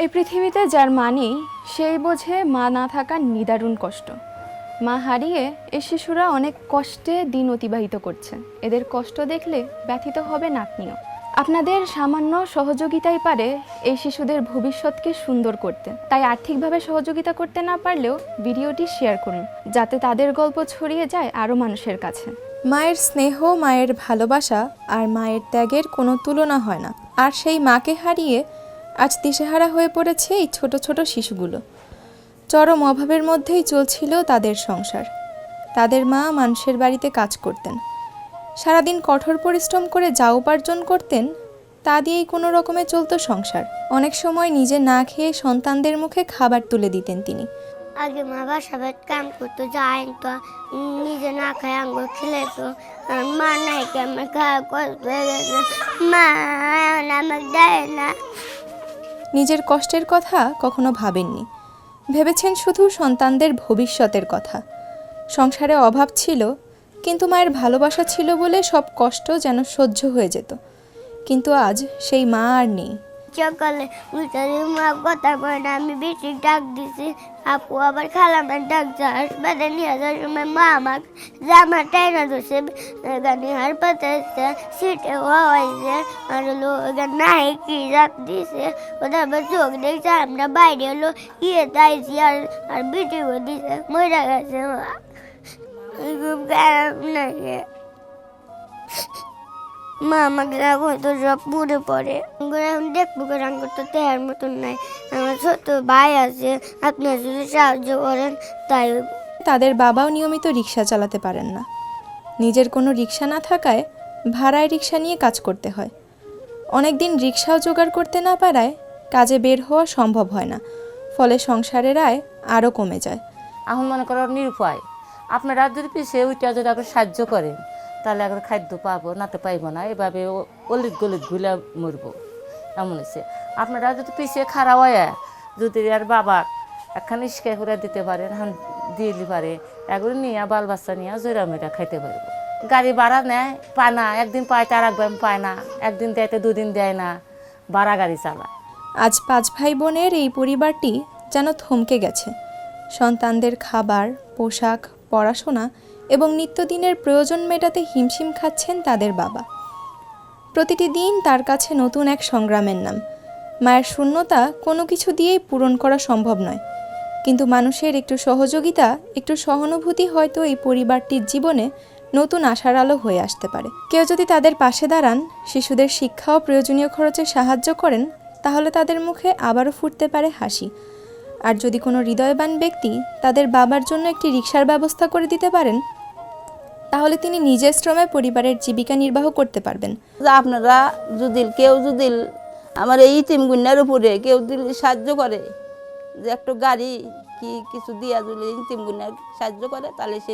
এই পৃথিবীতে যার মা নেই সেই বোঝে মা না থাকার নিদারুণ কষ্ট। মা হারিয়ে এই শিশুরা অনেক কষ্টে দিন অতিবাহিত করছে। এদের কষ্ট দেখলে ব্যথিত হবে নাতনিও। আপনাদের সামান্য সহযোগিতাই পারে এই শিশুদের ভবিষ্যৎকে সুন্দর করতে। তাই আর্থিকভাবে সহযোগিতা করতে না পারলেও ভিডিওটি শেয়ার করুন, যাতে তাদের গল্প ছড়িয়ে যায় আরও মানুষের কাছে। মায়ের স্নেহ, মায়ের ভালোবাসা আর মায়ের ত্যাগের কোনো তুলনা হয় না। আর সেই মাকে হারিয়ে আজ দিশেহারা হয়ে পড়েছে এই ছোট ছোট শিশুগুলো। চরম অভাবের মধ্যেই চলছিল তাদের সংসার। তাদের মা মানুষের বাড়িতে কাজ করতেন, সারাদিন কঠোর পরিশ্রম করে যা উপার্জন করতেন তা দিয়েই কোনো রকমে চলতো সংসার। অনেক সময় নিজে না খেয়ে সন্তানদের মুখে খাবার তুলে দিতেন তিনি। আগে মা বাসা বাড়িতে কাম করতো, যাই তো নিজে না খায় আঙ্গুর খেলে তো মা নাই কে আমার খাওয়া কষ্ট হয়ে গেছে, মা আমাকে দেয় না। নিজের কষ্টের কথা কখনো ভাবেননি, ভেবেছেন শুধু সন্তানদের ভবিষ্যতের কথা। সংসারে অভাব ছিল, কিন্তু মায়ের ভালোবাসা ছিল বলে সব কষ্ট যেন সহ্য হয়ে যেত। কিন্তু আজ সেই মা আর নেই। সকালে উঠারে মা কথা কয় না, আমি বেশি ডাক দিছি, আপু আবার খালামার ডাকছে। হাসপাতালে নিয়ে যাওয়ার সময় মা আমাকে জামা টাইনা ধরছে, গানি হাসপাতালে সিটে হওয়াইছে আর হলো নাই কি রাখ দিছে। ওটা আবার চোখ দেখছে, আমরা বাইরে হলো তাইছি আর বিটি দিছে, মরে গেছে মা। খুব খারাপ লাগে। মা আমাকে হয়তো সব পুড়ে পড়ে, এখন দেখবো রান করতে দেওয়ার মতন নাই। আমার ছোট ভাই আছে, আপনার যদি সাহায্য করেন তাই। তাদের বাবাও নিয়মিত রিক্সা চালাতে পারেন না। নিজের কোনো রিক্সা না থাকায় ভাড়ায় রিক্সা নিয়ে কাজ করতে হয়। অনেক দিন রিক্সাও জোগাড় করতে না পারায় কাজে বের হওয়া সম্ভব হয় না, ফলে সংসারের আয় আরও কমে যায়। এখন মনে করো নিরুপায়, আপনারা যদি পিছিয়ে উঠে যদি আগে সাহায্য করেন তাহলে আগে খাদ্য পাবো, না তো পাইব না, এভাবে অলিত গলিত ঘুলে মরবো। এমন হয়েছে আপনারা যদি পিছিয়ে খাড়া হয়, যদি আর বাবা একখান ইস্কা করে দিতে পারেন, হান দিয়ে দিতে পারে, এগুলো নিয়ে বাল বাচ্চা নিয়ে জোরা মেরা খাইতে পারবো। গাড়ি ভাড়া নেয়, পায় না, একদিন পায় তার একবার পায় না, একদিন দেয় তো দুদিন দেয় না, ভাড়া গাড়ি চালায়। আজ 5 ভাই বোনের এই পরিবারটি যেন থমকে গেছে। সন্তানদের খাবার, পোশাক, পড়াশোনা এবং নিত্যদিনের প্রয়োজন মেটাতে হিমশিম খাচ্ছেন তাদের বাবা। প্রতিটি দিন তার কাছে নতুন এক সংগ্রামের নাম। মায়ের শূন্যতা কোনো কিছু দিয়েই পূরণ করা সম্ভব নয়, কিন্তু মানুষের একটু সহযোগিতা, একটু সহানুভূতি হয়তো এই পরিবারটির জীবনে নতুন আশার আলো হয়ে আসতে পারে। কেউ যদি তাদের পাশে দাঁড়ান, শিশুদের শিক্ষা ও প্রয়োজনীয় খরচে সাহায্য করেন, তাহলে তাদের মুখে আবারও ফুটতে পারে হাসি। আর যদি কোনো হৃদয়বান ব্যক্তি তাদের বাবার জন্য একটি রিকশার ব্যবস্থা করে দিতে পারেন, তাহলে তিনি নিজের শ্রমে পরিবারের জীবিকা নির্বাহ করতে পারবেন। আপনারা কেউ যদি আমার এই ইতিমগুন্যার উপরে কেউ যদি সাহায্য করে, যে একটু গাড়ি কি কিছু দিয়া যদি ইতিমগুন্যার সাহায্য করে, তাহলে সে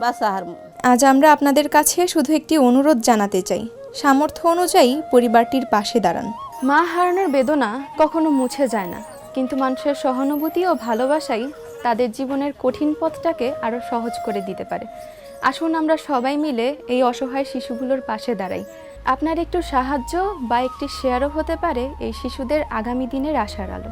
বাঁচা হার। আজ আমরা আপনাদের কাছে শুধু একটি অনুরোধ জানাতে চাই, সামর্থ্য অনুযায়ী পরিবারটির পাশে দাঁড়ান। মা হারানোর বেদনা কখনো মুছে যায় না, কিন্তু মানুষের সহানুভূতি ও ভালোবাসাই তাদের জীবনের কঠিন পথটাকে আরও সহজ করে দিতে পারে। আসুন আমরা সবাই মিলে এই অসহায় শিশুগুলোর পাশে দাঁড়াই। আপনার একটু সাহায্য বা একটি শেয়ারও হতে পারে এই শিশুদের আগামী দিনের আশার আলো।